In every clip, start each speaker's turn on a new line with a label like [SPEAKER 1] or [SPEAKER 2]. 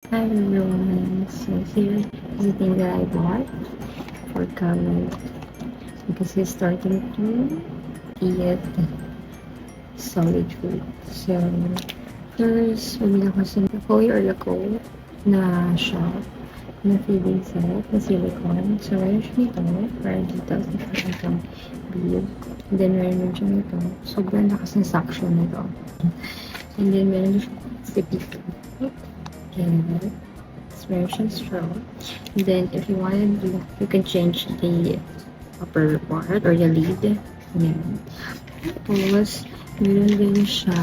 [SPEAKER 1] Hi everyone, so here is the thing that I bought for college because he's starting to eat solid food. So first, bumili ako sa Lakoy or Lakoy na shop na feeding set na silicone. So meron siya nito para dito sa itong bead. And then meron siya nito. Sobrang lakas ng suction nito. And then meron siya sippy cup. And meron straw. And then, if you wanted, you can change the upper part or the lid. Yan. Tapos, meron din siya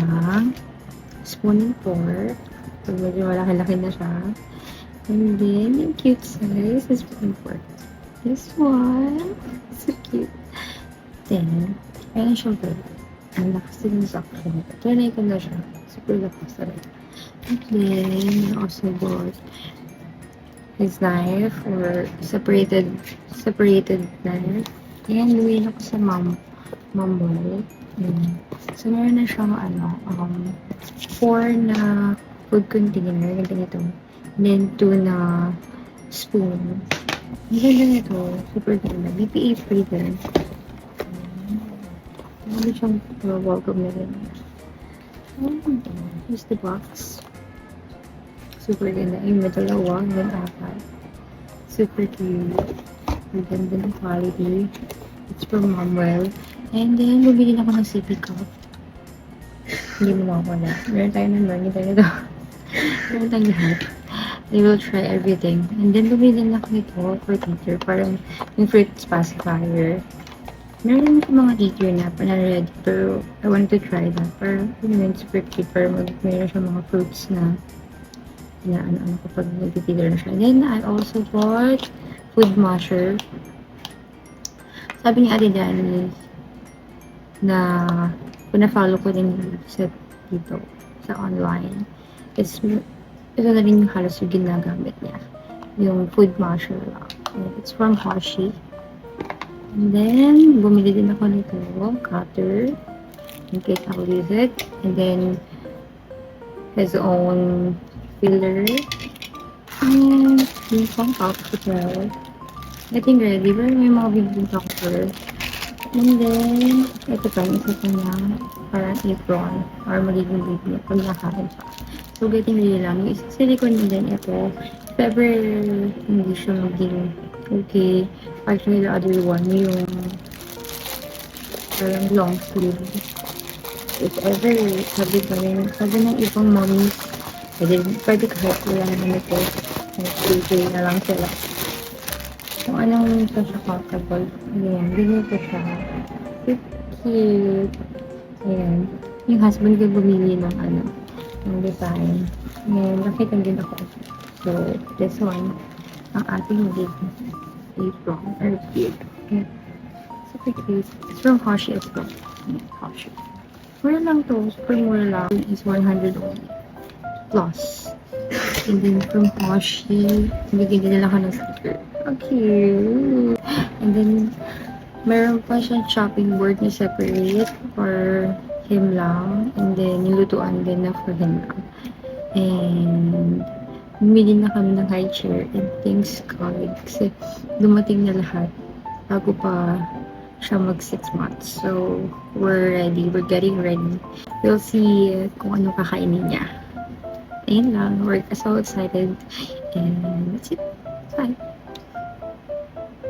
[SPEAKER 1] spoon and fork. So, medyo malaki-laki na siya. And then, yung cute size is spoon and fork. This one, so cute. Then, meron siyang bird. Ang lakas din sa akin. Trinay ko na siya. Super lakas talaga. And then, I also bought his knife or separated knife. And bumili ako sa Mamboy. So, meron na siyang 4 na food container. Ganito ito. And then, 2 na spoon. Ang ganda nito. Super ganda. BPA free din. Ano siyang welcome na rin. Here's the box. Super ganda. Yung may dalawa, then 4. Super cute. Ang ganda ng quality. It's from Momwell. And then, bumili na ako ng sippy cup. Hindi mo makakala. Meron tayo ng learning tayo ito. Meron tayong lahat. I will try everything. And then, bumili na ako nito for teacher. Parang yung fruit pacifier. Meron yung mga teacher na panarad. Pero, I want to try that. Pero, yun, super cute. Pero, meron siya mga fruits na ano kapag nag-feeder na siya. Then, I also bought food masher. Sabi ni Ate Dani na pina-follow ko din sa dito, sa online. Ito na rin yung halos yung ginagamit niya. Yung food masher lang. It's from Hoshi. And then, bumili din ako nito, cutter, in case I'll use it. And then, his own filler. And yung pang top as well. I think ready. Pero may mga big doctor. And then, ito pa, isa pa niya. Parang apron. Or magiging big niya pag nakain pa. So, getting really lang. Yung isang silicone din ito. If ever hindi siya maging okay. Actually, the other one, yung parang long sleeve. If ever, sabi ng ibang mommies, pwede kahit wala naman ito. Nag-play na lang sila. Kung anong ito siya comfortable. Ayan, ganyan ko siya. Cute. Ayan. Yung husband ko bumili ng ng design. Ayan, nakita din ako. So, this one, ang ating magiging apron or cute. Ayan. Super cute. It's from Hoshi as well. Hoshi. Mura lang to. Super mura lang. It's 100 only. Plus. And then from Hoshi, nabigyan din nila ako ng sticker. Okay. And then, meron pa siyang chopping board na separate for him lang. And then, nilutuan din na for him lang. And, bumili na kami ng high chair and things colleague. Kasi, dumating na lahat. Bago pa siya mag 6 months. So, we're ready. We're getting ready. We'll see kung ano kakainin niya. Ayun lang. We're so excited. And that's it. Bye.